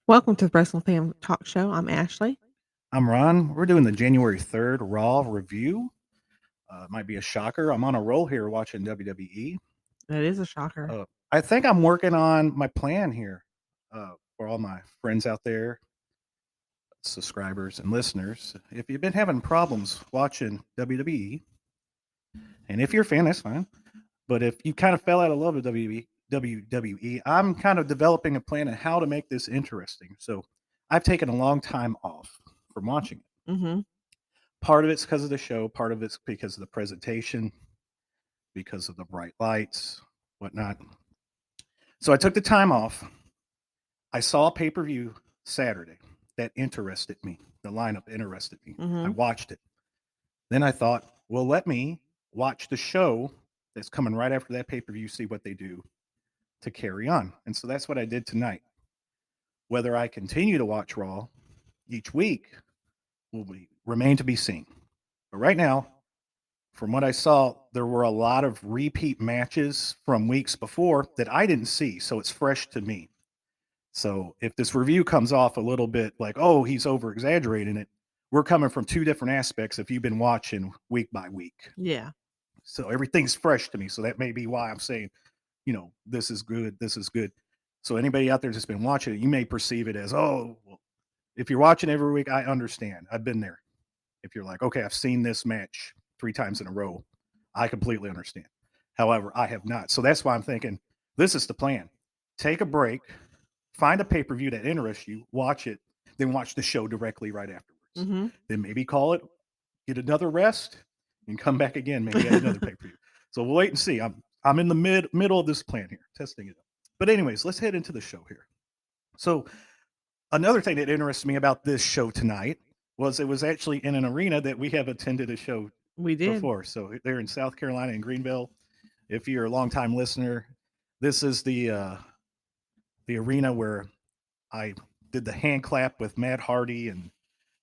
Welcome to the Wrestling Fan Talk Show. I'm Ashley. I'm Ron. We're doing the January 3rd Raw review. It might be a shocker. I'm on a roll here watching WWE. It is a shocker. I think I'm working on my plan here for all my friends out there, subscribers and listeners. If you've been having problems watching WWE, and if you're a fan, that's fine. But if you kind of fell out of love with WWE, I'm kind of developing a plan on how to make this interesting. So I've taken a long time off from watching it. Mm-hmm. Part of it's because of the show, part of it's because of the presentation, because of the bright lights, whatnot. So I took the time off. I saw a pay-per-view Saturday that interested me. The lineup interested me. Mm-hmm. I watched it. Then I thought, well, let me watch the show that's coming right after that pay-per-view, see what they do to carry on. And so that's what I did tonight. Whether I continue to watch Raw each week will remain to be seen. But right now, from what I saw, there were a lot of repeat matches from weeks before that I didn't see. So it's fresh to me. So if this review comes off a little bit like, oh, he's over exaggerating it, we're coming from two different aspects if you've been watching week by week. Yeah. So everything's fresh to me. So that may be why I'm saying, this is good. This is good. So anybody out there that's been watching it, you may perceive it as, oh, well, if you're watching every week, I understand. I've been there. If you're like, okay, I've seen this match 3 times in a row, I completely understand. However, I have not. So that's why I'm thinking this is the plan. Take a break, find a pay-per-view that interests you, watch it, then watch the show directly right afterwards. Mm-hmm. Then maybe call it, get another rest, and come back again, maybe at another pay-per-view. So we'll wait and see. I'm in the middle of this plan here, testing it out. But anyways, let's head into the show here. So another thing that interests me about this show tonight was it was actually in an arena that we have attended a show We did before. So they're in South Carolina in Greenville. If you're a longtime listener, this is the arena where I did the hand clap with Matt Hardy, and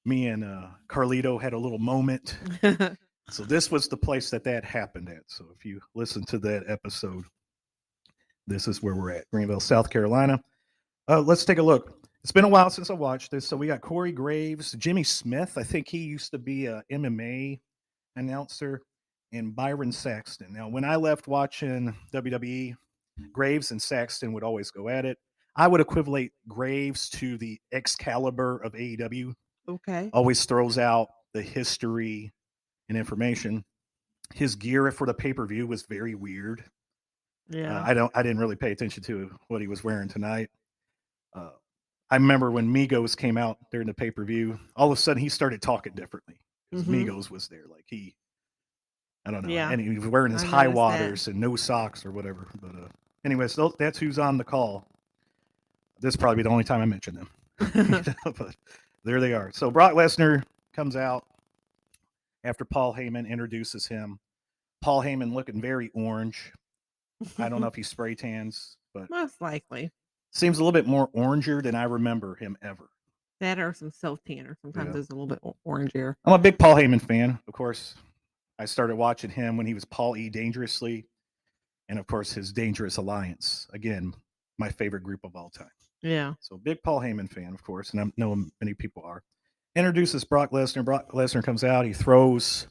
me and Carlito had a little moment. So this was the place that happened at. So if you listen to that episode, this is where we're at, Greenville, South Carolina. Let's take a look. It's been a while since I watched this. So we got Corey Graves, Jimmy Smith. I think he used to be a MMA announcer, and Byron Saxton. Now, when I left watching WWE, Graves and Saxton would always go at it. I would equivalent Graves to the Excalibur of AEW. Okay. Always throws out the history and information. His gear for the pay-per-view was very weird. Yeah. I didn't really pay attention to what he was wearing tonight. I remember when Migos came out during the pay-per-view, all of a sudden he started talking differently because Migos was there. Like I don't know. Yeah. And he was wearing his high waters and no socks or whatever. But anyways, that's who's on the call. This is probably the only time I mention them. But there they are. So Brock Lesnar comes out after Paul Heyman introduces him. Paul Heyman looking very orange. I don't know if he spray tans, but most likely seems a little bit more oranger than I remember him ever. that or some self-tanner. Sometimes it's a little bit orangier. I'm a big Paul Heyman fan, of course. I started watching him when he was Paul E. Dangerously, and of course his Dangerous Alliance. Again, my favorite group of all time. Yeah. So big Paul Heyman fan, of course, and I know many people are. Introduces Brock Lesnar. Brock Lesnar comes out. He throws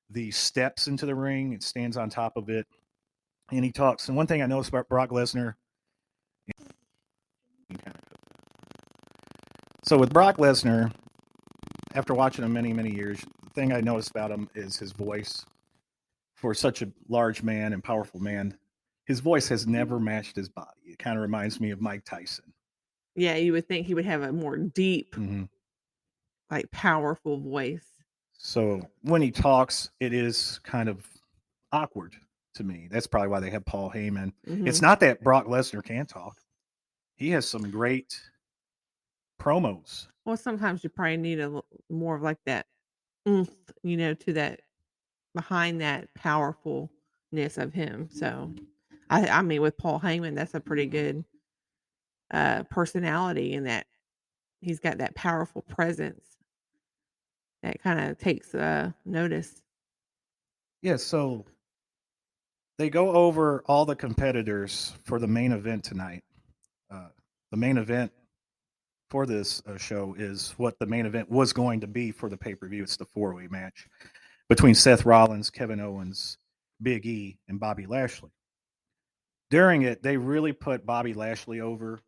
the steps into the ring and stands on top of it, and he talks. And one thing I noticed about Brock Lesnar. So with Brock Lesnar, after watching him many, many years, the thing I noticed about him is his voice. For such a large man and powerful man, his voice has never matched his body. It kind of reminds me of Mike Tyson. Yeah, you would think he would have a more deep, like powerful voice. So when he talks, it is kind of awkward to me. That's probably why they have Paul Heyman. It's not that Brock Lesnar can't talk. He has some great promos. Well, sometimes you probably need a more of like that oomph, to that behind that powerfulness of him. So I mean with Paul Heyman, that's a pretty good personality in that he's got that powerful presence that kind of takes notice. Yeah, so they go over all the competitors for the main event tonight. The main event for this show is what the main event was going to be for the pay-per-view. It's the four-way match between Seth Rollins, Kevin Owens, Big E, and Bobby Lashley. During it, they really put Bobby Lashley over,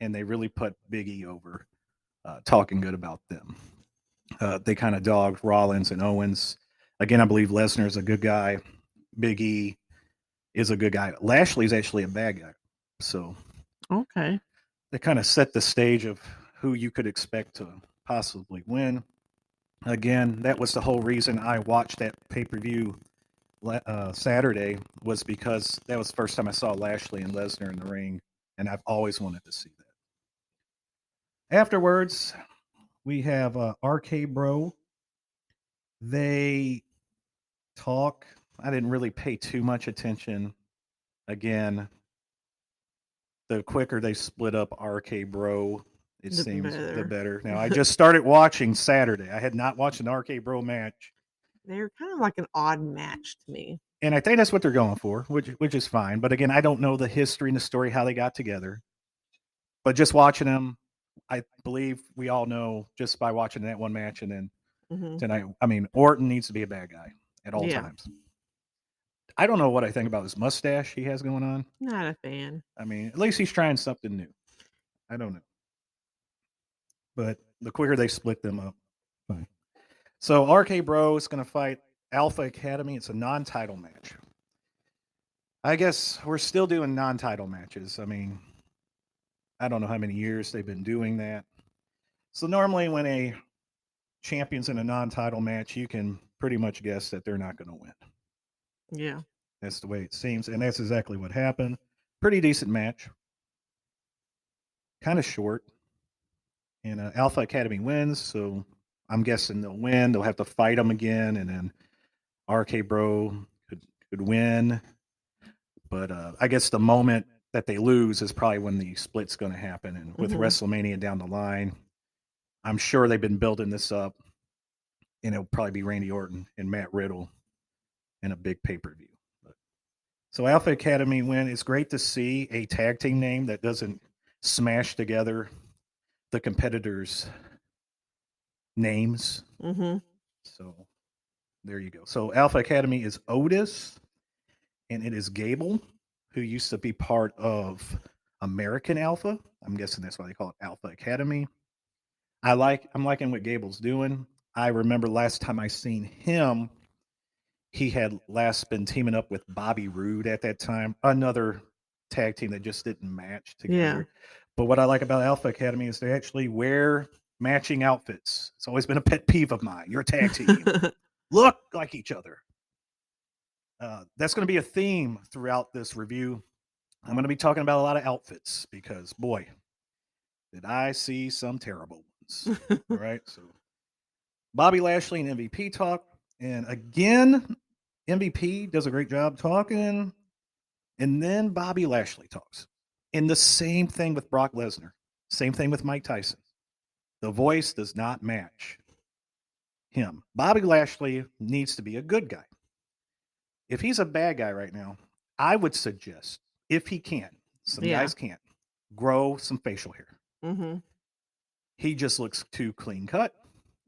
and they really put Big E over, talking good about them. They kind of dogged Rollins and Owens. Again, I believe Lesnar is a good guy. Big E is a good guy. Lashley's actually a bad guy. So Okay. they kind of set the stage of who you could expect to possibly win. Again, that was the whole reason I watched that pay-per-view Saturday, was because that was the first time I saw Lashley and Lesnar in the ring, and I've always wanted to see that. Afterwards, we have RK Bro. They talk. I didn't really pay too much attention. Again, the quicker they split up RK Bro, it The seems the better. better. Now, I just started watching Saturday. I had not watched an RK Bro match, They're kind of like an odd match to me. and I think that's what they're going for, which is fine. But again, I don't know the history and the story how they got together. But just watching them, I believe we all know just by watching that one match, and then Hmm. tonight. I mean, Orton needs to be a bad guy at all Yeah. times. I don't know what I think about his mustache he has going on. Not a fan. I mean, at least he's trying something new. I don't know. But the quicker they split them up, fine. So RK Bro is going to fight Alpha Academy. It's a non-title match. I guess we're still doing non-title matches. I mean, I don't know how many years they've been doing that. So normally when a champion's in a non-title match, you can pretty much guess that they're not going to win. Yeah. That's the way it seems, and that's exactly what happened. Pretty decent match. Kind of short. And Alpha Academy wins, so I'm guessing they'll win. They'll have to fight them again, and then RK Bro could win. But I guess the moment that they lose is probably when the split's going to happen. And with WrestleMania down the line, I'm sure they've been building this up, and it'll probably be Randy Orton and Matt Riddle in a big pay-per-view. So Alpha Academy win. It's great to see a tag team name that doesn't smash together the competitors' names. Mm-hmm. So there you go. So Alpha Academy is Otis, and it is Gable, who used to be part of American Alpha. I'm guessing that's why they call it Alpha Academy. I'm liking what Gable's doing. I remember last time I seen him, he had last been teaming up with Bobby Roode at that time, another tag team that just didn't match together. Yeah. But what I like about Alpha Academy is they actually wear matching outfits. It's always been a pet peeve of mine. You're a tag team. Look like each other. That's going to be a theme throughout this review. I'm going to be talking about a lot of outfits because, boy, did I see some terrible ones. All right. So Bobby Lashley and MVP talk. And again, MVP does a great job talking. And then Bobby Lashley talks. And the same thing with Brock Lesnar. Same thing with Mike Tyson. The voice does not match him. Bobby Lashley needs to be a good guy. If he's a bad guy right now, I would suggest, if he can, some Yeah. guys can't, grow some facial hair. Mm-hmm. He just looks too clean cut.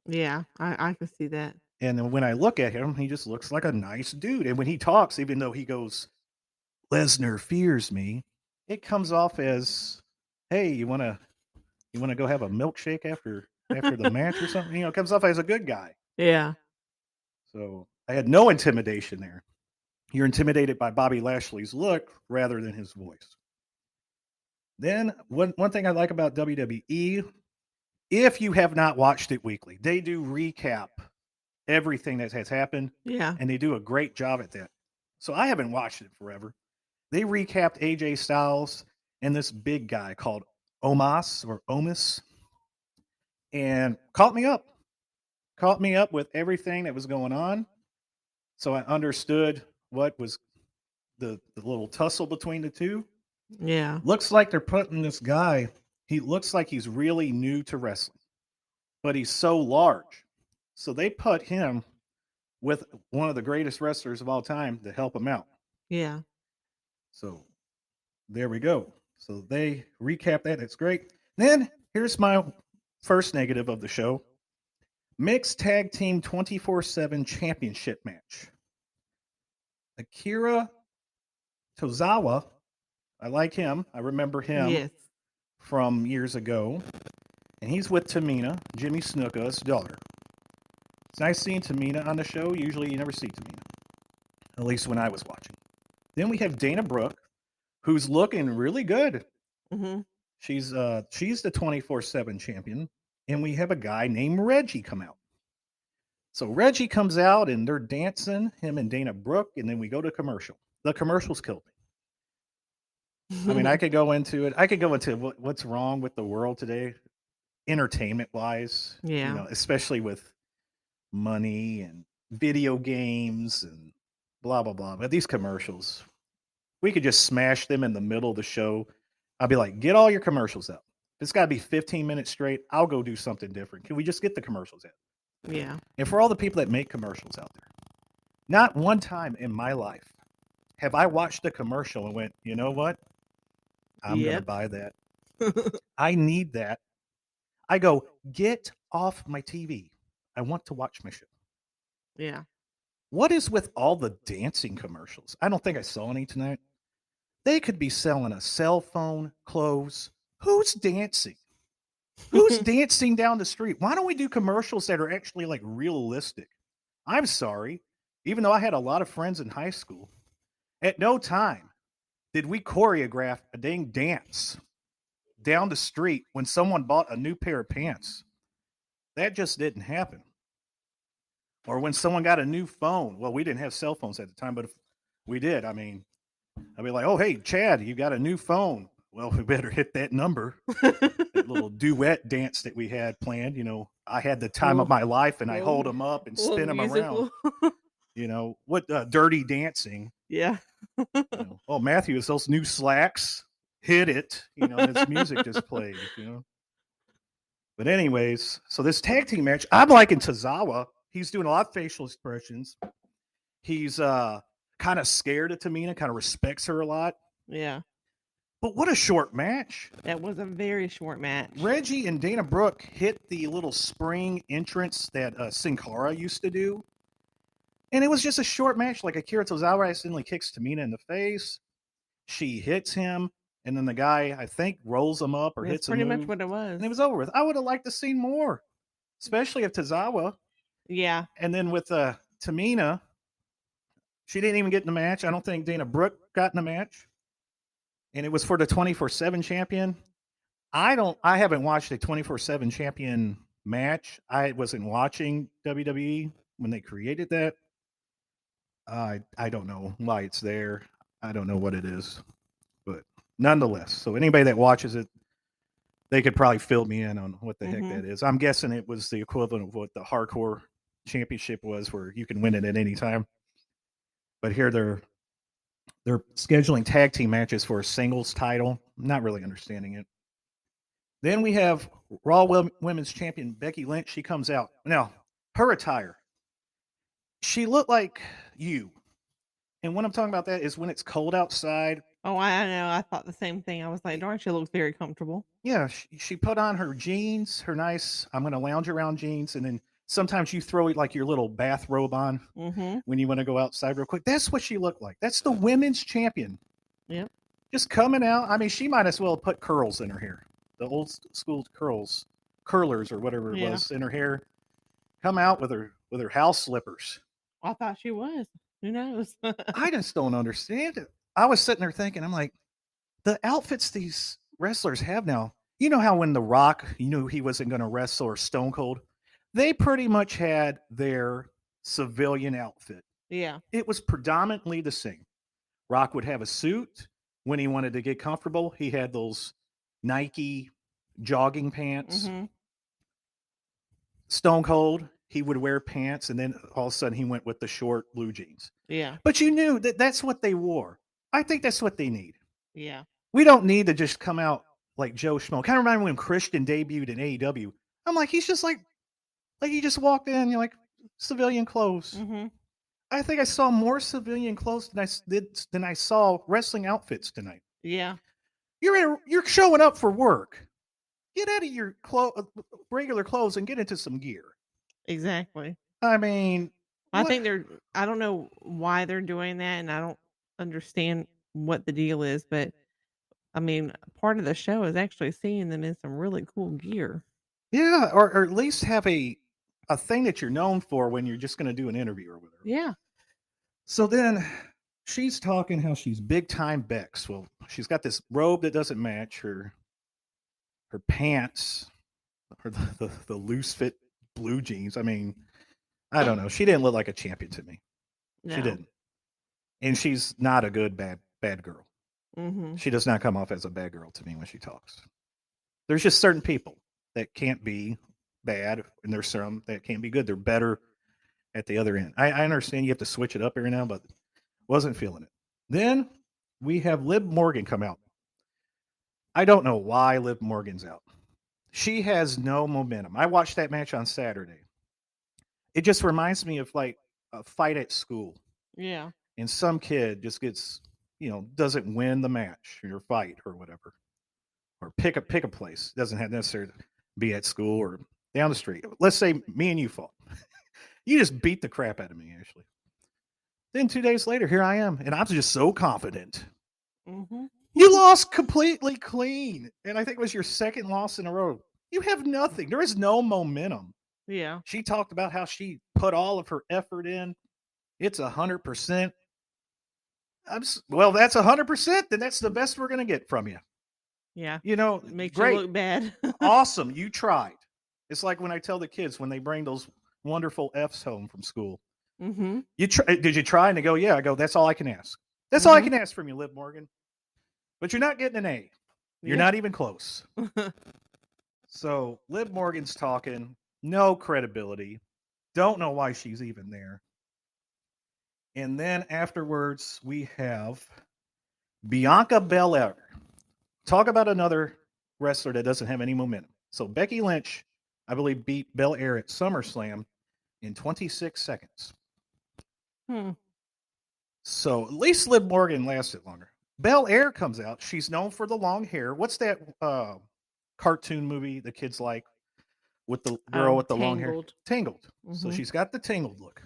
Yeah. I can see that. And then when I look at him, he just looks like a nice dude. And when he talks, even though he goes, Lesnar fears me, it comes off as, hey, you want to go have a milkshake after the match or something? You know, it comes off as a good guy. Yeah. So I had no intimidation there. You're intimidated by Bobby Lashley's look rather than his voice. Then one thing I like about WWE, if you have not watched it weekly, they do recap everything that has happened. Yeah. And they do a great job at that. So I haven't watched it forever. They recapped AJ Styles and this big guy called Omas, and caught me up with everything that was going on. So I understood what was the little tussle between the two. Yeah. Looks like they're putting this guy, he looks like he's really new to wrestling, but he's so large. So they put him with one of the greatest wrestlers of all time to help him out. Yeah. So there we go. So they recap that. It's great. Then Here's my first negative of the show: mixed tag team 24/7 championship match. Akira Tozawa, I like him. I remember him Yes. from years ago. And he's with Tamina, Jimmy Snuka's daughter. It's nice seeing Tamina on the show. Usually you never see Tamina, at least when I was watching. Then we have Dana Brooke, who's looking really good. Mm-hmm. She's the 24/7 champion. And we have a guy named Reggie come out. So Reggie comes out and they're dancing, him and Dana Brooke, and then we go to commercial. The commercials killed me. I mean, I could go into it. I could go into what's wrong with the world today, entertainment wise, Yeah. especially with money and video games and blah, blah, blah. But these commercials, we could just smash them in the middle of the show. I'll be like, get all your commercials out. If it's got to be 15 minutes straight, I'll go do something different. Can we just get the commercials out? Yeah. And for all the people that make commercials out there, not one time in my life have I watched a commercial and went, you know what? I'm going to buy that. I need that. I go, get off my TV. I want to watch my show. Yeah. What is with all the dancing commercials? I don't think I saw any tonight. They could be selling a cell phone, clothes. Who's dancing? Who's dancing down the street? Why don't we do commercials that are actually like realistic? I'm sorry. Even though I had a lot of friends in high school, at no time did we choreograph a dang dance down the street when someone bought a new pair of pants. That just didn't happen. Or when someone got a new phone. Well, we didn't have cell phones at the time, but if we did, I mean, I'd be like, oh, hey, Chad, you got a new phone. Well, we better hit that number. That little duet dance that we had planned. I had the time of my life, and I hold them up and spin them around. What dirty dancing. Yeah. Oh, Matthew, it's those new slacks. Hit it. This music just played. But anyways, so this tag team match, I'm liking Tozawa. He's doing a lot of facial expressions. He's kind of scared of Tamina, kind of respects her a lot. Yeah. But what a short match. That was a very short match. Reggie and Dana Brooke hit the little spring entrance that Sin Cara used to do. And it was just a short match. Like Akira Tozawa accidentally kicks Tamina in the face. She hits him. And then the guy, I think, rolls him up or That's hits him. Pretty much what it was. And it was over with. I would have liked to see more, especially if Tozawa. Yeah. And then with Tamina, she didn't even get in the match. I don't think Dana Brooke got in the match. And it was for the 24/7 champion. I haven't watched a 24/7 champion match. I wasn't watching WWE when they created that. I don't know why it's there. I don't know what it is. But nonetheless, so anybody that watches it, they could probably fill me in on what the heck that is. I'm guessing it was the equivalent of what the hardcore championship was, where you can win it at any time. But here they're scheduling tag team matches for a singles title. I'm not really understanding it. Then we have Raw Women's Champion Becky Lynch. She comes out. Now, her attire, she looked like you. And when I'm talking about that is when it's cold outside. Oh, I know. I thought the same thing. I was like, darn, she looks very comfortable. Yeah, she put on her jeans, her nice, I'm going to lounge around jeans. And then sometimes you throw like your little bathrobe on when you want to go outside real quick. That's what she looked like. That's the women's champion. Yep. Just coming out. I mean, she might as well put curls in her hair. The old school curlers or whatever it was in her hair. Come out with her house slippers. I thought she was. Who knows? I just don't understand it. I was sitting there thinking, I'm like, the outfits these wrestlers have now, you know how when The Rock, you knew he wasn't going to wrestle, or Stone Cold, they pretty much had their civilian outfit. Yeah. It was predominantly the same. Rock would have a suit. When he wanted to get comfortable, he had those Nike jogging pants. Stone Cold, he would wear pants, and then all of a sudden he went with the short blue jeans. Yeah. But you knew that that's what they wore. I think that's what they need. Yeah. We don't need to just come out like Joe Schmo. Kind of remind me when Christian debuted in AEW. I'm like, he's just like he just walked in, you're like, civilian clothes. I think I saw more civilian clothes than I saw wrestling outfits tonight. Yeah. You're showing up for work. Get out of your regular clothes and get into some gear. Exactly. I mean, I what? think I don't know why they're doing that, and I don't understand what the deal is, but I mean, part of the show is actually seeing them in some really cool gear. Yeah, or at least have a thing that you're known for when you're just going to do an interview or whatever. Yeah. So then she's talking how she's big time Bex. Well, she's got this robe that doesn't match her pants, or the loose fit blue jeans. I mean, I don't know. She didn't look like a champion to me. She No. didn't. And she's not a good bad girl. Mhm. She does not come off as a bad girl to me when she talks. There's just certain people that can't be bad, and there's some that can't be good. They're better at the other end. I understand you have to switch it up every now, but wasn't feeling it. Then we have Liv Morgan come out. I don't know why Liv Morgan's out. She has no momentum. I watched that match on Saturday. It just reminds me of like a fight at school, Yeah. and some kid just gets, doesn't win the match or fight or whatever, or pick a place. Doesn't have necessarily be at school or down the street. Let's say me and you fought. You just beat the crap out of me, Ashley. Then 2 days later, here I am, and I'm just so confident. Mhm. You lost completely clean, and I think it was your second loss in a row. You have nothing. There is no momentum. Yeah. She talked about how she put all of her effort in. It's 100%. Well, that's 100%. Then that's the best we're going to get from you. Yeah. Makes you Great, look bad. awesome. You tried. It's like when I tell the kids when they bring those wonderful Fs home from school. Mhm. Did you try? And they go, yeah. I go, that's all I can ask. That's all I Mhm. can ask from you, Liv Morgan. But you're not getting an A. You're Yeah. not even close. So Liv Morgan's talking, no credibility. Don't know why she's even there. And then afterwards, we have Bianca Belair. Talk about another wrestler that doesn't have any momentum. So Becky Lynch, I believe, beat Belair at SummerSlam in 26 seconds. Hmm. So at least Liv Morgan lasted longer. Belair comes out. She's known for the long hair. What's that cartoon movie the kids like with the girl Oh, with the long hair? Tangled. Tangled. So Mhm. she's got the tangled look.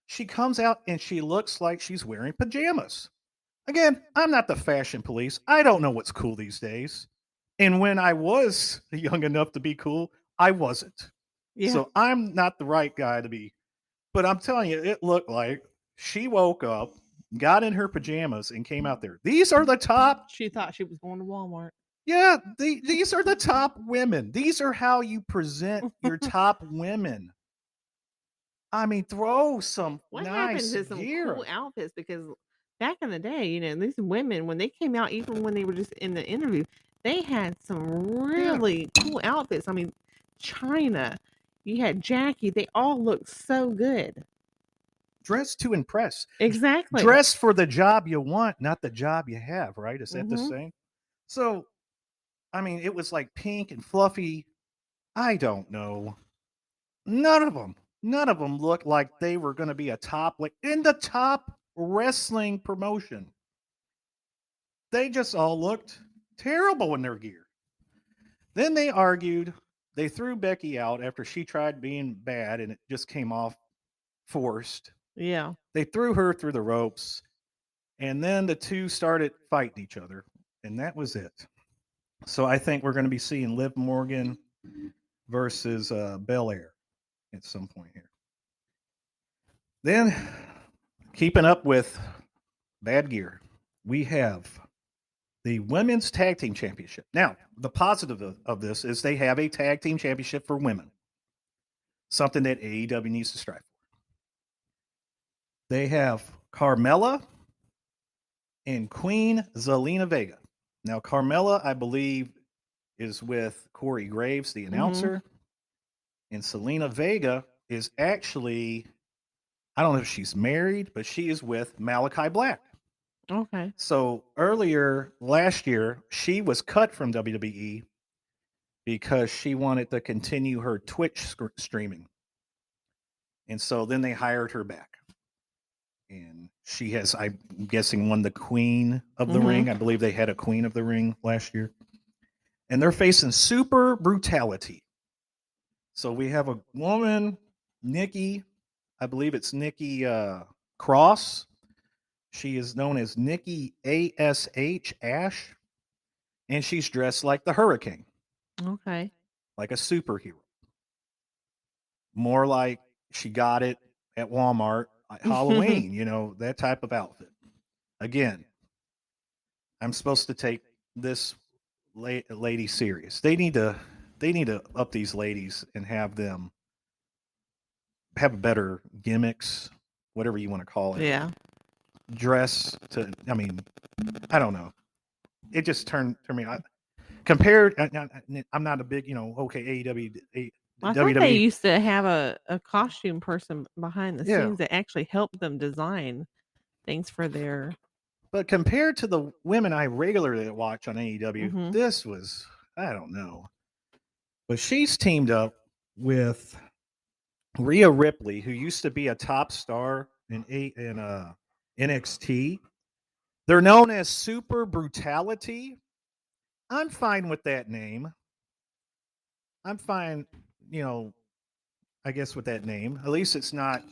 She comes out and she looks like she's wearing pajamas. Again, I'm not the fashion police. I don't know what's cool these days. And when I was young enough to be cool, I wasn't. Yeah. So I'm not the right guy to be. But I'm telling you, it looked like she woke up, got in her pajamas, and came out there. These are the top. She thought she was going to Walmart. Yeah, these are the top women. These are how you present your top women. I mean, throw some What happened nice to some cool gear. outfits? Because back in the day, these women, when they came out, even when they were just in the interview, they had some Yeah, really cool outfits. I mean, China, you had Jackie, they all looked so good. dress to impress. Exactly. Dress for the job you want, not the job you have, right? Is that the Mhm. same? So, I mean, it was like pink and fluffy. I don't know. None of them looked like they were going to be a top, like in the top wrestling promotion. They just all looked terrible in their gear. Then they argued. They threw Becky out after she tried being bad and it just came off forced. Yeah. They threw her through the ropes. And then the two started fighting each other. And that was it. So I think we're going to be seeing Liv Morgan versus Belair at some point here. Then, keeping up with bad gear, we have the Women's Tag Team Championship. Now, the positive of this is they have a tag team championship for women, something that AEW needs to strive for. They have Carmella and Queen Zelina Vega. Now, Carmella, I believe, is with Corey Graves, the Mhm. announcer, and Zelina Vega is actually, I don't know if she's married, but she is with Malachi Black. Okay. So earlier last year, she was cut from WWE because she wanted to continue her Twitch streaming. And so then they hired her back. And she has, I'm guessing, won the Queen of the Mhm. Ring. I believe they had a Queen of the Ring last year. and they're facing Super Brutality. So we have a woman, Nikki, I believe it's Nikki Cross. She is known as Nikki Ash, and she's dressed like the Hurricane, Okay. like a superhero. More like she got it at Walmart at Halloween, that type of outfit. Again, I'm supposed to take this lady serious. They need to up these ladies and have them have better gimmicks, whatever you want to call it. Yeah. Dress to, I mean, I don't know. It just turned to me. Compared, I'm not a big, okay, AEW, Well, I thought they WWE. used to have a costume person behind the Yeah, scenes that actually helped them design things for their. but compared to the women I regularly watch on AEW, Mhm. this was, I don't know. But she's teamed up with Rhea Ripley, who used to be a top star in NXT. They're known as Super Brutality. I'm fine with that name. I'm fine, you know, I guess with that name. At least it's not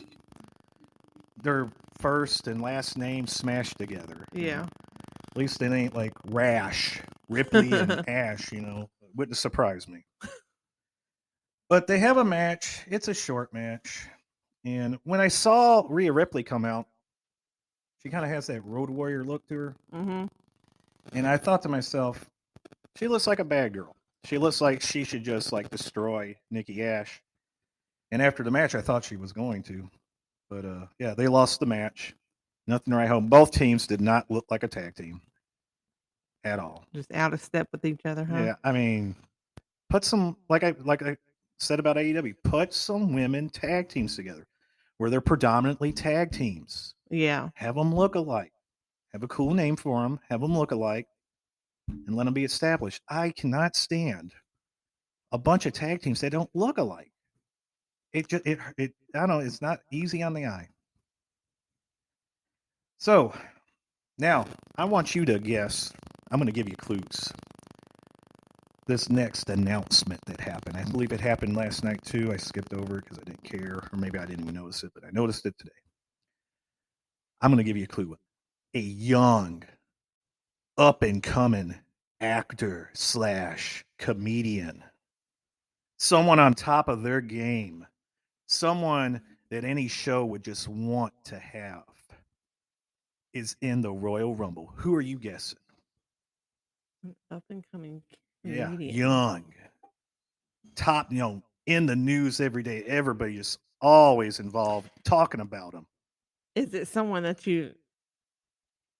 their first and last name smashed together. Yeah. At least it ain't like Rash, Ripley, and Ash, Wouldn't surprise me. But they have a match. It's a short match. And when I saw Rhea Ripley come out, she kind of has that Road Warrior look to her. Mhm. And I thought to myself, she looks like a bad girl. She looks like she should just like destroy Nikki Ash. And after the match, I thought she was going to. But yeah, they lost the match. Nothing to write home. Both teams did not look like a tag team at all. Just out of step with each other, huh? Yeah, I mean, put some like I said about AEW, put some women tag teams together where they're predominantly tag teams. Yeah. Have them look alike. Have a cool name for them. Have them look alike, and let them be established. I cannot stand a bunch of tag teams that don't look alike. It just it I don't know. It's not easy on the eye. So now I want you to guess. I'm going to give you clues. This next announcement that happened. I believe it happened last night too. I skipped over it because I didn't care, or maybe I didn't even notice it, but I noticed it today. I'm going to give you a clue. A young, up and coming actor slash comedian, someone on top of their game, someone that any show would just want to have, is in the Royal Rumble. Who are you guessing? Up and coming Yeah, comedian. young, top, in the news every day. Everybody is always involved talking about them. Is it someone that you?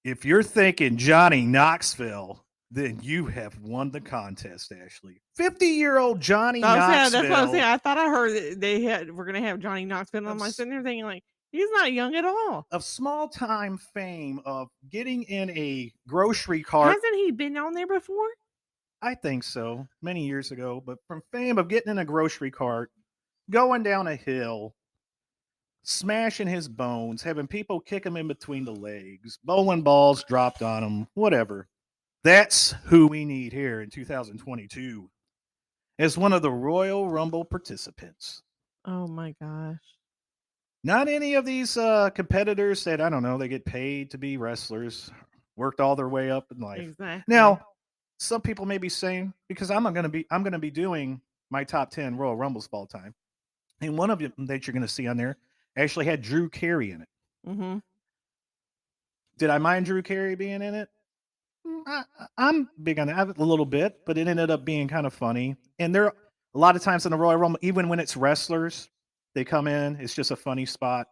If you're thinking Johnny Knoxville, then you have won the contest, Ashley. 50-year-old Johnny That's what I was saying. Knoxville I thought I heard that we're gonna have Johnny Knoxville. And I'm like sitting there thinking like he's not young at all. of small time fame of getting in a grocery cart. Hasn't he been on there before? I think so, many years ago, but from fame of getting in a grocery cart, going down a hill, smashing his bones, having people kick him in between the legs, bowling balls dropped on him, whatever. That's who we need here in 2022 as one of the Royal Rumble participants. Oh my gosh. Not any of these competitors that, I don't know, they get paid to be wrestlers, worked all their way up in life. Exactly. Now, some people may be saying, because I'm going to be doing my top 10 Royal Rumbles of all time, and one of them that you're going to see on there actually had Drew Carey in it. Mm-hmm. Did I mind Drew Carey being in it? I'm big on that a little bit, but it ended up being kind of funny. And there, a lot of times in the Royal Rumble, even when it's wrestlers, they come in. It's just a funny spot,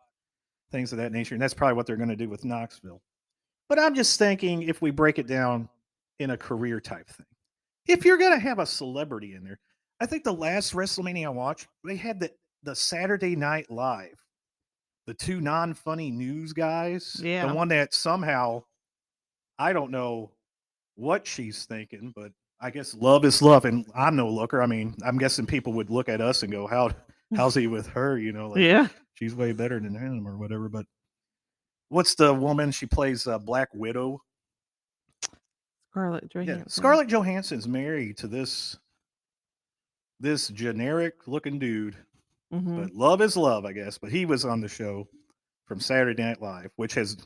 things of that nature, and that's probably what they're going to do with Knoxville. But I'm just thinking, if we break it down in a career type thing, if you're going to have a celebrity in there, I think the last WrestleMania I watched, they had the Saturday Night Live, the two non-funny news guys, Yeah. the one that somehow, I don't know what she's thinking, but I guess love is love, and I'm no looker. I mean, I'm guessing people would look at us and go, how's he with her? Like Yeah. she's way better than him or whatever. But what's the woman she plays, Black Widow? Scarlett Yeah, Johansson. Scarlett Johansson's married to this generic looking dude, Mhm. but love is love, I guess. But he was on the show from Saturday Night Live, which has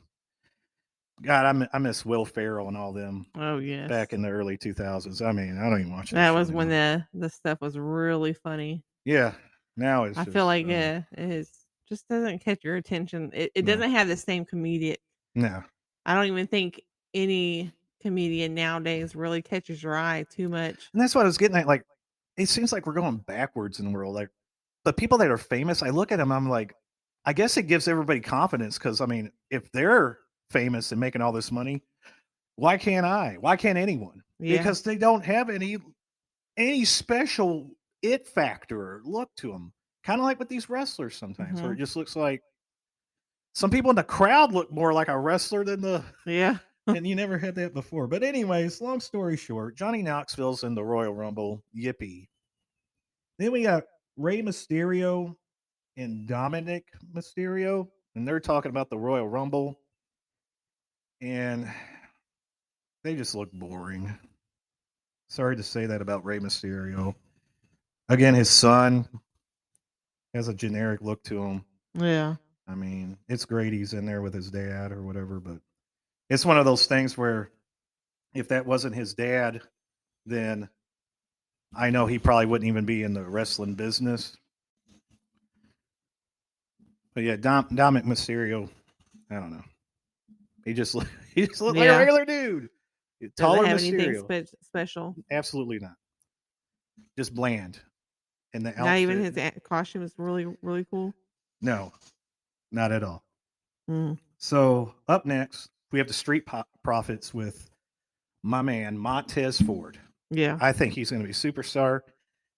God, I miss Will Ferrell and all them Oh, yes. back in the early 2000s. I mean, I don't even watch that That show was when anymore. the stuff was really funny. Yeah, now it's I feel just like, it is just doesn't catch your attention. It no, doesn't have the same comedic. no. I don't even think any comedian nowadays really catches your eye too much. And that's what I was getting at. Like, it seems like we're going backwards in the world. Like, the people that are famous, I look at them, I'm like, I guess it gives everybody confidence because I mean, if they're famous and making all this money, why can't I? Why can't anyone? Yeah. Because they don't have any special it factor or look to them. Kind of like with these wrestlers sometimes, where it Mhm. just looks like some people in the crowd look more like a wrestler than the Yeah. and you never had that before. But anyways, long story short, Johnny Knoxville's in the Royal Rumble. Yippee. Then we got Rey Mysterio and Dominic Mysterio, and they're talking about the Royal Rumble, and they just look boring. Sorry to say that about Rey Mysterio. Again, his son has a generic look to him. Yeah. I mean, it's great he's in there with his dad or whatever, but it's one of those things where if that wasn't his dad, then I know he probably wouldn't even be in the wrestling business. But yeah, Dominic Mysterio, I don't know. He just he just looked like a Yeah. regular dude. Doesn't Taller have anything Mysterio. special. Absolutely not. Just bland. And the Not even outfit, his costume is really, really cool. no, not at all. Mm. So up next, we have the Street Profits with my man Montez Ford. Yeah. I think he's going to be a superstar.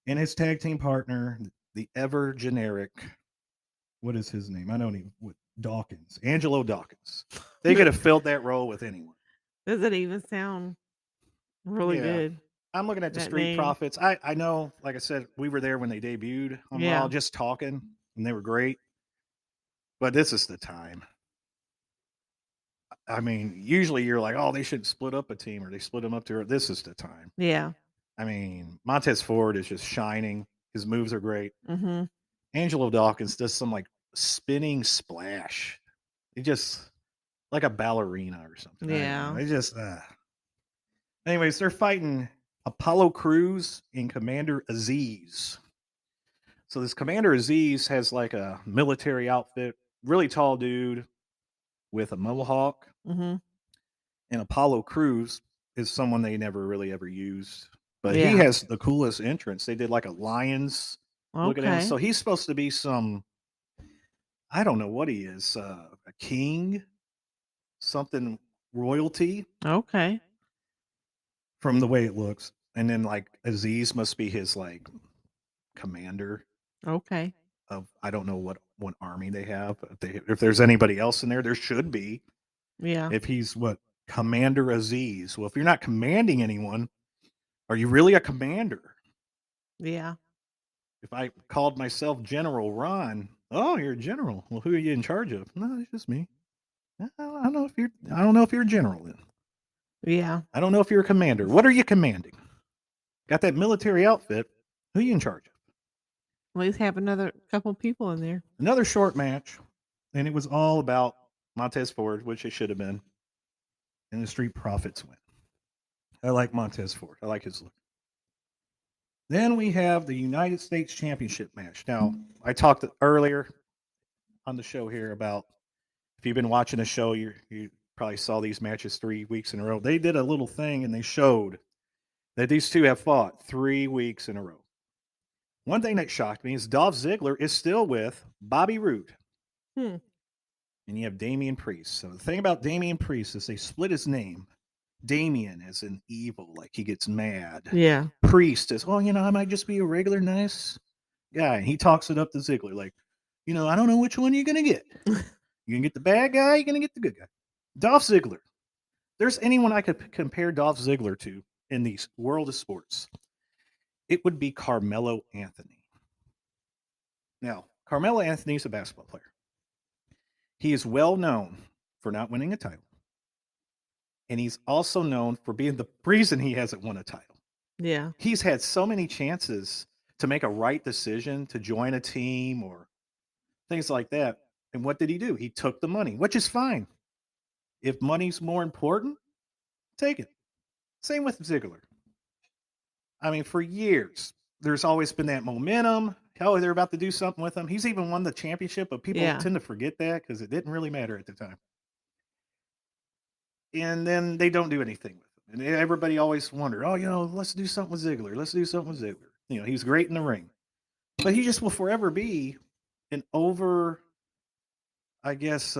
And his tag team partner, the ever generic, what is his name? I don't even, Dawkins, Angelo Dawkins. They could have filled that role with anyone. Does it even sound really Yeah. good? I'm looking at the That Street name. Profits. I know, like I said, we were there when they debuted on Raw, Yeah. just talking, and they were great. But this is the time. I mean, usually you're like, oh, they should split up a team or they split them up to. This is the time. Yeah. I mean, Montez Ford is just shining. His moves are great. Mhm. Angelo Dawkins does some like spinning splash. He just like a ballerina or something. I don't know. Yeah. It just. Anyways, they're fighting Apollo Crews and Commander Aziz. So this Commander Aziz has like a military outfit, really tall dude with a mohawk, Mhm. and Apollo Crews is someone they never really ever used. But he Yeah. has the coolest entrance. They did like a lion's look at him. Okay. So he's supposed to be some, I don't know what he is, a king, something royalty Okay. from the way it looks. And then like Aziz must be his like commander Okay. of I don't know what army they have. If there's anybody else in there, there should be. Yeah. If he's what Commander Aziz. Well, if you're not commanding anyone, are you really a commander? Yeah. If I called myself General Ron, oh, you're a general. Well, who are you in charge of? No, it's just me. I don't know if you're. I don't know if you're a general. Then Yeah. I don't know if you're a commander. What are you commanding? Got that military outfit. Who are you in charge of? At least have another couple people in there. Another short match, and it was all about Montez Ford, which it should have been, and the Street Profits win. I like Montez Ford. I like his look. Then we have the United States Championship match. Now, I talked earlier on the show here about if you've been watching the show, you probably saw these matches 3 weeks in a row. They did a little thing and they showed that these two have fought 3 weeks in a row. One thing that shocked me is Dolph Ziggler is still with Bobby Roode. Hmm. And you have Damian Priest. So the thing about Damian Priest is they split his name. Damian is an evil, like he gets mad. Yeah. Priest is, well, I might just be a regular nice guy. And he talks it up to Ziggler, like, I don't know which one you're gonna get. You gonna get the bad guy, you're gonna get the good guy. Dolph Ziggler. There's anyone I could compare Dolph Ziggler to in the world of sports, it would be Carmelo Anthony. Now, Carmelo Anthony is a basketball player. He is well known for not winning a title and he's also known for being the reason he hasn't won a title. Yeah. He's had so many chances to make a right decision to join a team or things like that. And what did he do? He took the money, which is fine. If money's more important, take it. Same with Ziggler. I mean, for years, there's always been that momentum. Oh, they're about to do something with him. He's even won the championship, but people Yeah. tend to forget that because it didn't really matter at the time. And then they don't do anything with him. And everybody always wondered, oh, let's do something with Ziggler. Let's do something with Ziggler. He's great in the ring, but he just will forever be an over, I guess,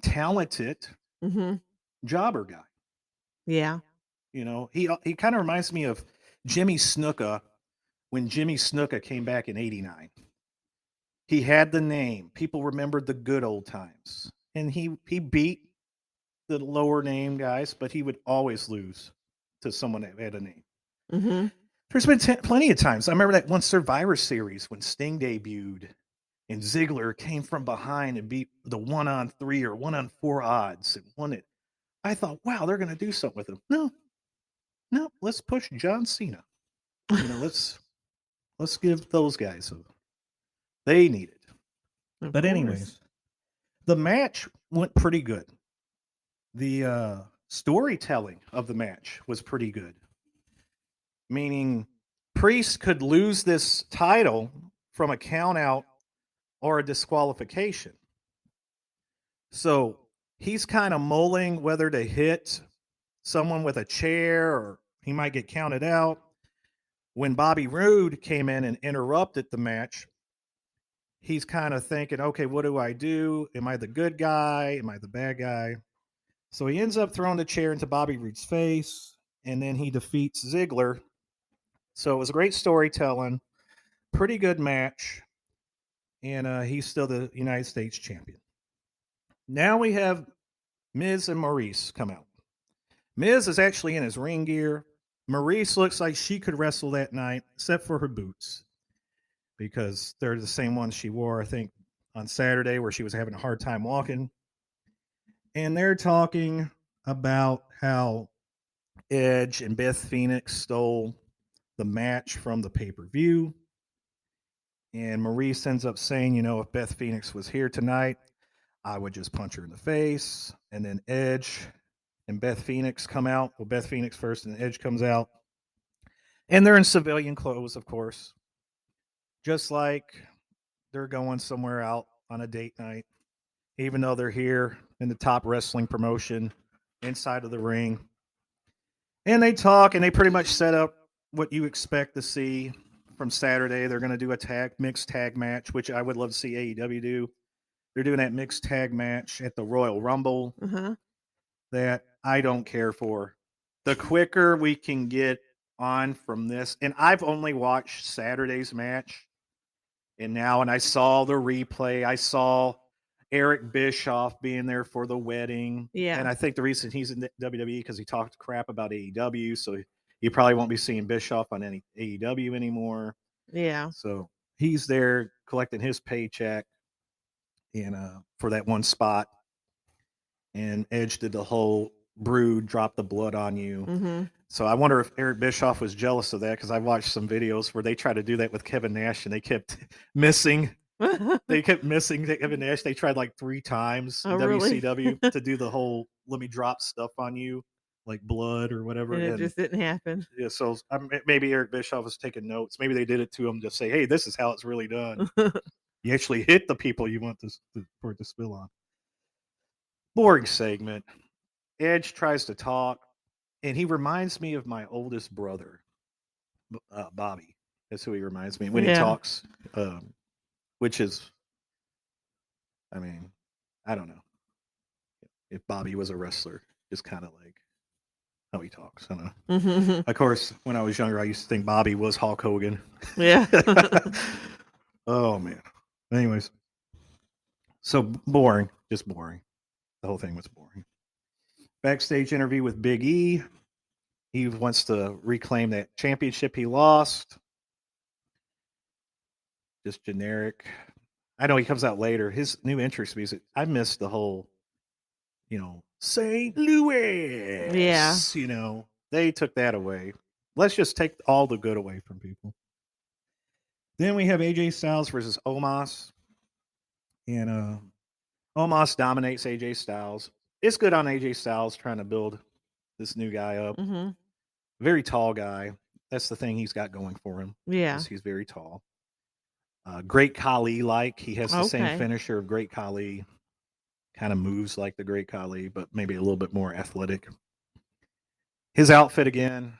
talented Mhm. jobber guy. Yeah. He kind of reminds me of Jimmy Snuka when Jimmy Snuka came back in '89. He had the name. People remembered the good old times. And he beat the lower name guys, but he would always lose to someone that had a name. Mhm. There's been plenty of times. I remember that one Survivor Series when Sting debuted and Ziggler came from behind and beat the 1-on-3 or 1-on-4 odds and won it. I thought, wow, they're going to do something with him. No, let's push John Cena. Let's give those guys they need it. Of But course. anyways, the match went pretty good. The storytelling of the match was pretty good. Meaning, Priest could lose this title from a count out or a disqualification. So he's kind of mulling whether to hit someone with a chair or he might get counted out. When Bobby Roode came in and interrupted the match, he's kind of thinking, okay, what do I do? Am I the good guy? Am I the bad guy? So he ends up throwing the chair into Bobby Roode's face, and then he defeats Ziggler. So it was great storytelling, pretty good match, and he's still the United States champion. Now we have Miz and Maurice come out. Miz is actually in his ring gear. Maurice looks like she could wrestle that night, except for her boots, because they're the same ones she wore, I think, on Saturday, where she was having a hard time walking. And they're talking about how Edge and Beth Phoenix stole the match from the pay per view. And Maurice ends up saying, if Beth Phoenix was here tonight, I would just punch her in the face. And then Edge and Beth Phoenix come out. Well, Beth Phoenix first, and Edge comes out. And they're in civilian clothes, of course, just like they're going somewhere out on a date night, even though they're here in the top wrestling promotion inside of the ring. And they talk and they pretty much set up what you expect to see from Saturday. They're going to do a mixed tag match, which I would love to see AEW do. They're doing that mixed tag match at the Royal Rumble Uh-huh. that I don't care for. The quicker we can get on from this, and I've only watched Saturday's match, and I saw the replay. I saw Eric Bischoff being there for the wedding. Yeah. And I think the reason he's in WWE because he talked crap about AEW. So you probably won't be seeing Bischoff on any AEW anymore. Yeah. So he's there collecting his paycheck and for that one spot. And Edge did the whole brood, drop the blood on you. Mm-hmm. So I wonder if Eric Bischoff was jealous of that because I watched some videos where they tried to do that with Kevin Nash and they kept missing. They kept missing Kevin Nash. They tried like 3 times Oh, in really? WCW to do the whole "let me drop stuff on you," like blood or whatever. And it And just didn't happen. yeah, so maybe Eric Bischoff was taking notes. Maybe they did it to him to say, "Hey, this is how it's really done. You actually hit the people you want for it to spill on." Boring segment. Edge tries to talk, and he reminds me of my oldest brother, Bobby. That's who he reminds me when he Yeah. talks, which is, I mean, I don't know if Bobby was a wrestler, just kind of like how he talks. I don't know. Mm-hmm. Of course, when I was younger, I used to think Bobby was Hulk Hogan. Yeah. Oh man. Anyways, so boring, just boring. The whole thing was boring. Backstage interview with Big E. He wants to reclaim that championship he lost. Just generic. I know he comes out later. His new entrance music. I missed the whole, St. Yeah. Louis. They took that away. Let's just take all the good away from people. Then we have AJ Styles versus Omas, and Omas dominates AJ Styles. It's good on AJ Styles trying to build this new guy up. Mhm. Very tall guy. That's the thing he's got going for him. Yeah. Is he's very tall. Great Khali like. He has the same Okay. finisher of Great Khali. Kind of moves like the Great Khali, but maybe a little bit more athletic. His outfit again,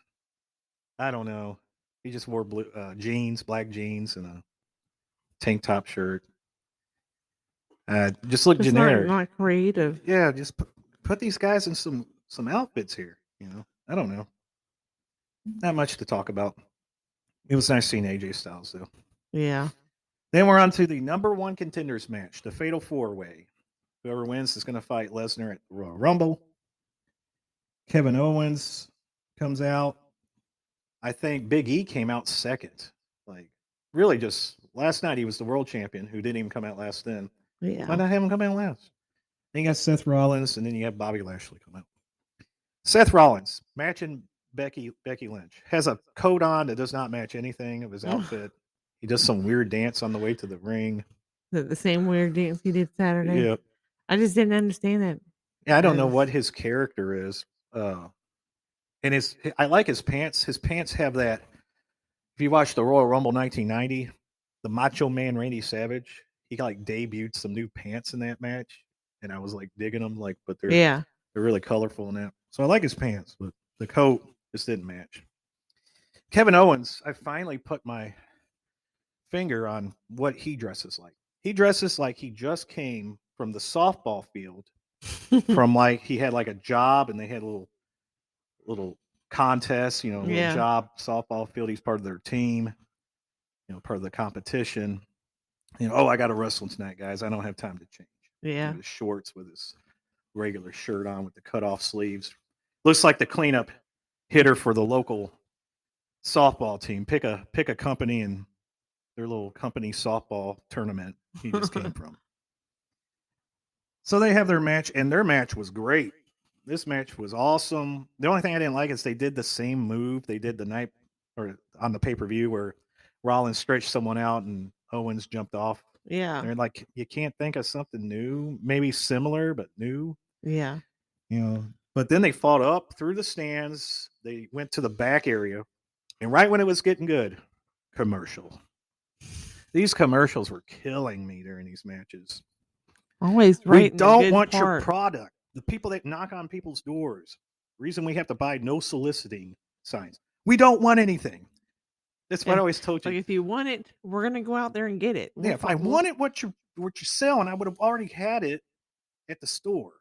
I don't know. He just wore blue jeans, black jeans, and a tank top shirt. Just looked It's not generic. not creative. Yeah, just put these guys in some outfits here. I don't know. Not much to talk about. It was nice seeing AJ Styles though. Yeah. Then we're on to the number one contenders match, the Fatal Four Way. Whoever wins is going to fight Lesnar at Royal Rumble. Kevin Owens comes out. I think Big E came out second. Like, really, just last night he was the world champion who didn't even come out last then. Why Yeah. not have him come out last? Then you got Seth Rollins, and then you have Bobby Lashley come out. Seth Rollins matching Becky Lynch has a coat on that does not match anything of his outfit. He does some weird dance on the way to the ring. The same weird dance he did Saturday. Yeah, I just didn't understand that. yeah. I don't I know what just his character is. And I like his pants. His pants have that. If you watch the Royal Rumble 1990, the Macho Man Randy Savage, he like debuted some new pants in that match, and I was like digging them, like, but Yeah. they're really colorful in that. So I like his pants, but the coat just didn't match. Kevin Owens, I finally put my finger on what he dresses like. He dresses like he just came from the softball field, from like he had like a job and they had a little contest, a little Yeah. job softball field. He's part of their team, part of the competition. Oh, I got to wrestle tonight, guys. I don't have time to change. Yeah. His shorts with his regular shirt on with the cut off sleeves. Looks like the cleanup hitter for the local softball team. Pick a company and their little company softball tournament he just came from. So they have their match, and their match was great. This match was awesome. The only thing I didn't like is they did the same move they did the night or on the pay per view where Rollins stretched someone out and Owens jumped off. Yeah. They're like, you can't think of something new, maybe similar but new, Yeah. you know. But then they fought up through the stands. They went to the back area, and right when it was getting good, commercial. These commercials were killing me during these matches. Always We right in the don't good want your part. product. The people that knock on people's doors. Reason we have to buy no soliciting signs. We don't want anything. That's what I always told you. Like if you want it, we're gonna go out there and get it. Yeah, if I wanted what you're selling, I would have already had it at the store.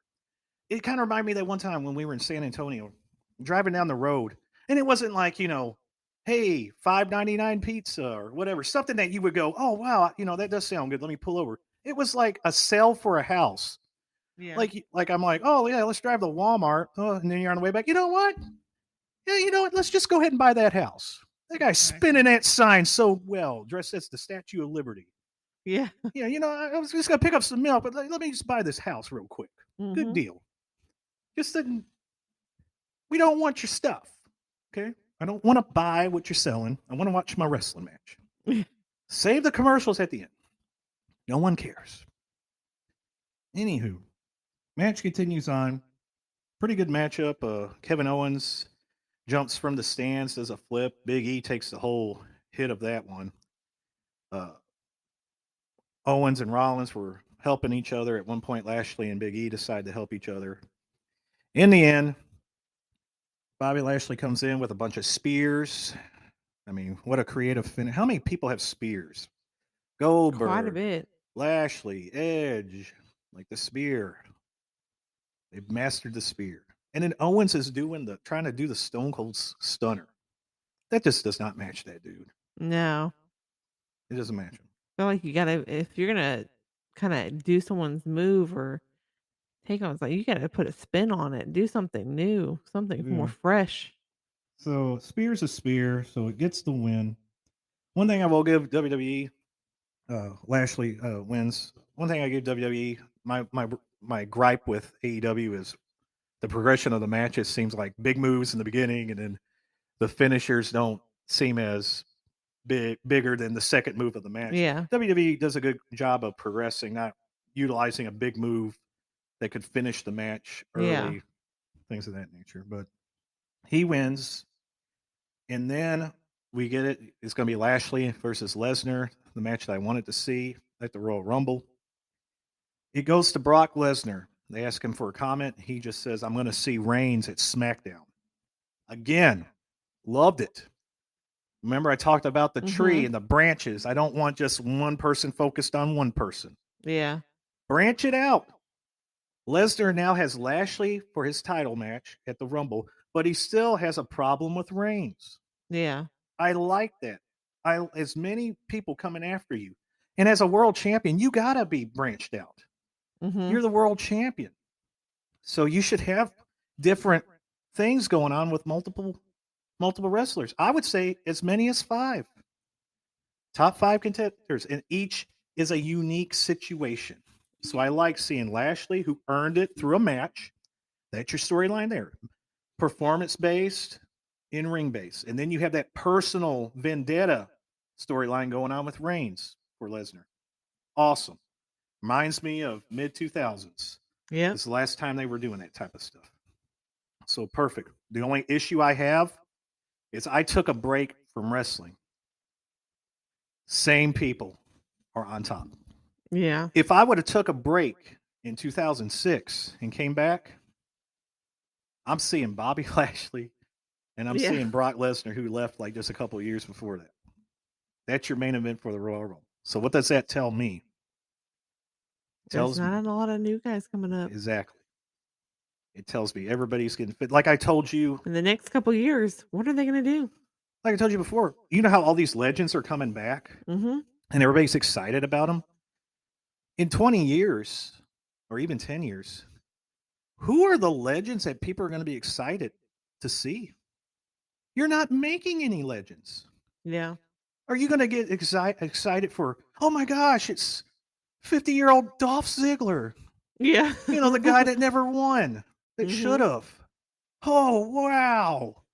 It kind of reminded me of that one time when we were in San Antonio, driving down the road, and it wasn't like, hey, $5.99 pizza or whatever, something that you would go, oh wow, that does sound good. Let me pull over. It was like a sale for a house. Yeah. Like I'm like, oh yeah, let's drive to Walmart. Oh, and then you're on the way back. You know what? Yeah, you know what? Let's just go ahead and buy that house. That guy's spinning that sign so well, dressed as the Statue of Liberty. Yeah. Yeah, I was just gonna pick up some milk, but let me just buy this house real quick. Good deal. Just didn't. We don't want your stuff. Okay, I don't want to buy what you're selling. I want to watch my wrestling match. Save the commercials at the end. No one cares. Anywho, match continues on. Pretty good matchup. Kevin Owens jumps from the stands, does a flip. Big E takes the whole hit of that one. Uh, Owens and Rollins were helping each other. At one point, Lashley and Big E decide to help each other. In the end, Bobby Lashley comes in with a bunch of spears. I mean, what a creative finish. How many people have spears? Goldberg, Quite a bit. Lashley, Edge, like the spear. They've mastered the spear. And then Owens is trying to do the Stone Cold Stunner. That just does not match that dude. No. It doesn't match him. I feel like you gotta if you're gonna kind of do someone's move or take on, it's like you gotta put a spin on it, do something new, something more fresh. So spear's a spear, so it gets the win. One thing I will give WWE, Lashley wins. One thing I give WWE, my gripe with AEW is The progression of the matches seems like big moves in the beginning, and then the finishers don't seem as bigger than the second move of the match. Yeah. WWE does a good job of progressing, not utilizing a big move that could finish the match Yeah. early, things of that nature. But he wins, and then we get it. It's going to be Lashley versus Lesnar, the match that I wanted to see at the Royal Rumble. It goes to Brock Lesnar. They ask him for a comment. He just says, I'm going to see Reigns at SmackDown. Again, loved it. Remember, I talked about the tree Mhm. and the branches. I don't want just one person focused on one person. Yeah. Branch it out. Lesnar now has Lashley for his title match at the Rumble, but he still has a problem with Reigns. Yeah. I like that. As many people coming after you. And as a world champion, you got to be branched out. Mhm. You're the world champion. So you should have different things going on with multiple wrestlers. I would say as many as 5. Top 5 contenders, and each is a unique situation. So I like seeing Lashley, who earned it through a match. That's your storyline there. Performance based, in ring based. And then you have that personal vendetta storyline going on with Reigns for Lesnar. Awesome. Reminds me of mid 2000s. Yep. It's the last time they were doing that type of stuff. So perfect. The only issue I have is I took a break from wrestling. Same people are on top. Yeah. If I would have took a break in 2006 and came back, I'm seeing Bobby Lashley and I'm Yeah. seeing Brock Lesnar, who left like just a couple of years before that. That's your main event for the Royal Rumble. So what does that tell me? It There's tells me not a lot of new guys coming up. exactly. It tells me everybody's getting fit. Like I told you, In the next couple years, what are they going to do? like I told you before, you know how all these legends are coming back Mhm. and everybody's excited about them? In 20 years or even 10 years, who are the legends that people are going to be excited to see? You're not making any legends. Yeah. Are you going to get excited for, oh my gosh, it's 50-year-old Dolph Ziggler? Yeah. You know, the guy that never won, that should Mhm. have. Oh, wow.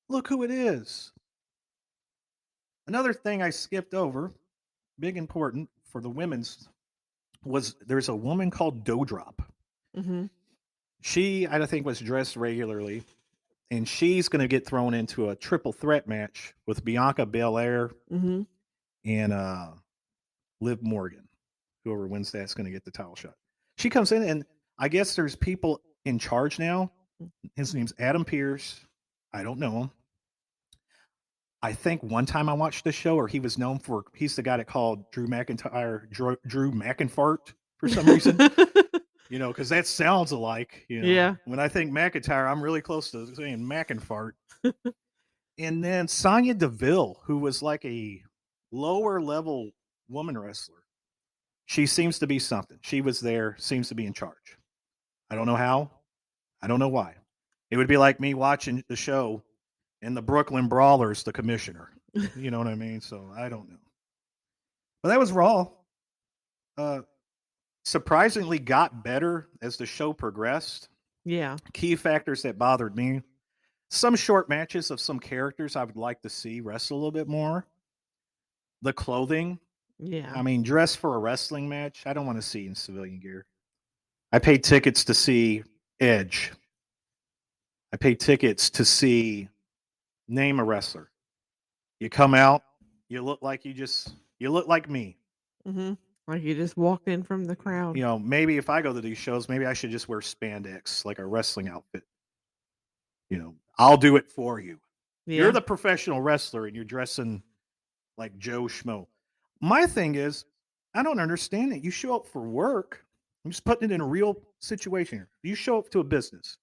Look who it is. Another thing I skipped over, big important for the women's, was there's a woman called Doudrop. Mhm. She, I think, was dressed regularly, and she's going to get thrown into a triple threat match with Bianca Belair Mhm. and Liv Morgan. Whoever wins that's going to get the title shot. She comes in, and I guess there's people in charge now. His name's Adam Pearce. I don't know him. I think one time I watched the show, or he was known for, he's the guy that called Drew McIntyre Drew McInfart for some reason. You know, because that sounds alike. You know, Yeah. when I think McIntyre, I'm really close to saying McInfart. And then Sonya Deville, who was like a lower level woman wrestler. She seems to be something. She was there, seems to be in charge. I don't know how. I don't know why. It would be like me watching the show and the Brooklyn Brawlers, the commissioner. You know what I mean? So I don't know. But that was Raw. Uh, Surprisingly got better as the show progressed. Yeah. Key factors that bothered me: some short matches of some characters I would like to see wrestle a little bit more. The clothing. Yeah. I mean, dress for a wrestling match. I don't want to see in civilian gear. I paid tickets to see Edge. I paid tickets to see, name a wrestler. You come out, you look like you look like me. Mhm. Like you just walked in from the You crowd. know, maybe if I go to these shows, maybe I should just wear spandex, like a wrestling outfit. You know, I'll do it for you. You're Yeah. the professional wrestler and you're dressing like Joe Schmo. My thing is, I don't understand it. You show up for work. I'm just putting it in a real situation here. You show up to a business.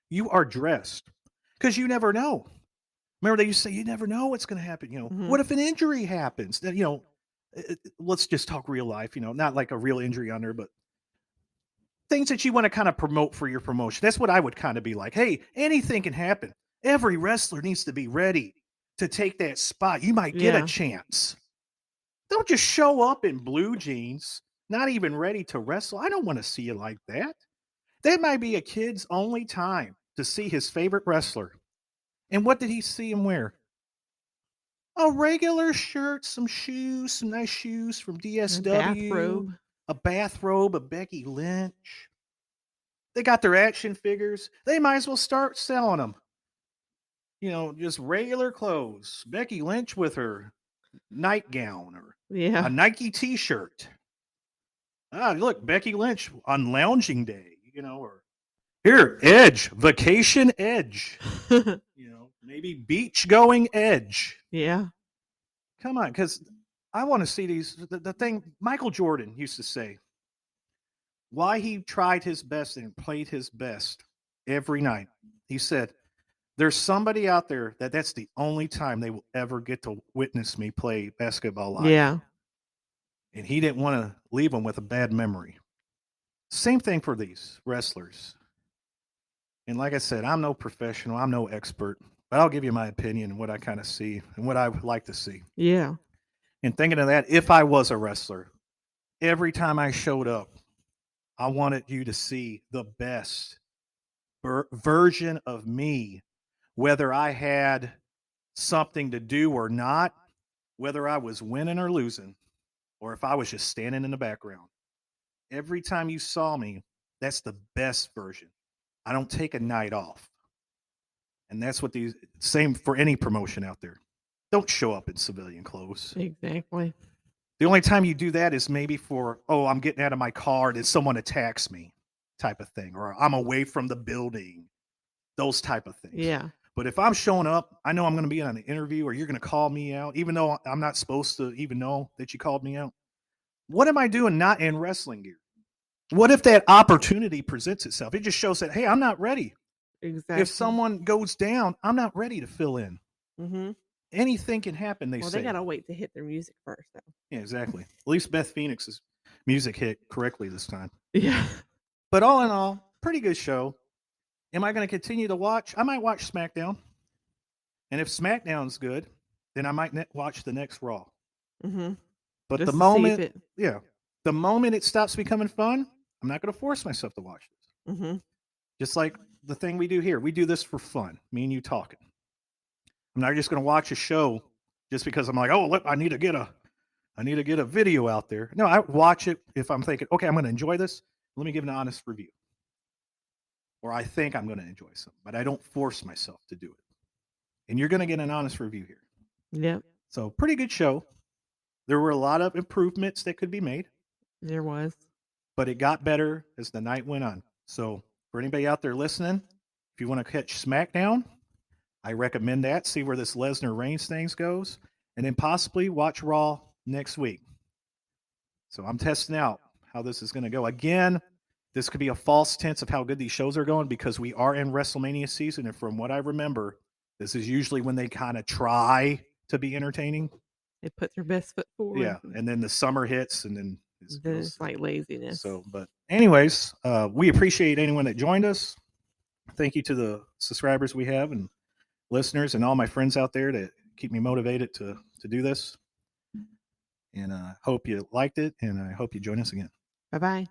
You are dressed because you never know. Remember, they used to say you never know what's going to happen. You know, Mhm. what if an injury happens? You know, let's just talk real life. You know, not like a real injury on there, but things that you want to kind of promote for your promotion. That's what I would kind of be like. Hey, anything can happen. Every wrestler needs to be ready to take that spot. You might get a Yeah. chance. Don't just show up in blue jeans, not even ready to wrestle. I don't want to see you like that. That might be a kid's only time to see his favorite wrestler. And what did he see him wear? A regular shirt, some shoes, some nice shoes from A DSW, bathrobe. a bathrobe of Becky Lynch. They got their action figures. They might as well start selling them. Just regular clothes. Becky Lynch with her nightgown or Yeah. a Nike t-shirt. Look, Becky Lynch on lounging day, or here, Edge, vacation Edge, maybe beach going Edge. Yeah. Come on, because I want to see these. The thing Michael Jordan used to say, why he tried his best and played his best every night. He said, there's somebody out there that's the only time they will ever get to witness me play basketball live. Yeah. And he didn't want to leave them with a bad memory. Same thing for these wrestlers. And like I said, I'm no professional, I'm no expert, but I'll give you my opinion and what I kind of see and what I would like to see. Yeah. And thinking of that, if I was a wrestler, every time I showed up, I wanted you to see the best version of me, whether I had something to do or not, whether I was winning or losing, or if I was just standing in the background. Every time you saw me, that's the best version. I don't take a night off. And that's what these same for any promotion out there. Don't show up in civilian clothes. Exactly. The only time you do that is maybe for, I'm getting out of my car and someone attacks me type of thing, or I'm away from the building, those type of things. Yeah. But if I'm showing up, I know I'm going to be on an interview or you're going to call me out, even though I'm not supposed to even know that you called me out. What am I doing not in wrestling gear? What if that opportunity presents itself? It just shows that, hey, I'm not ready. Exactly. If someone goes down, I'm not ready to fill in. Mm-hmm. Anything can happen, they Well, say. they gotta wait to hit their music first, though. Yeah, exactly. At least Beth Phoenix's music hit correctly this time. Yeah. But all in all, pretty good show. Am I going to continue to watch? I might watch SmackDown. And if SmackDown's good, then I might watch the next Raw. Mm-hmm. But Just the moment it stops becoming fun, I'm not going to force myself to watch this. Mm-hmm. Just like the thing we do here. We do this for fun, me and you talking. I'm not just going to watch a show just because I'm like, look, I need to get a video out there. No, I watch it if I'm thinking, okay, I'm going to enjoy this. Let me give an honest review. Or I think I'm going to enjoy something, but I don't force myself to do it. And you're going to get an honest review here. Yep. So pretty good show. There were a lot of improvements that could be made. There was. But it got better as the night went on. So for anybody out there listening, if you want to catch SmackDown, I recommend that. See where this Lesnar Reigns things goes. And then possibly watch Raw next week. So I'm testing out how this is going to go. Again, this could be a false tense of how good these shows are going because we are in WrestleMania season. And from what I remember, this is usually when they kind of try to be entertaining. They put their best foot forward. Yeah. And then the summer hits and then it's like laziness. So, but anyways, we appreciate anyone that joined us. Thank you to the subscribers we have and listeners and all my friends out there that keep me motivated to do this. And I hope you liked it, and I hope you join us again. Bye-bye.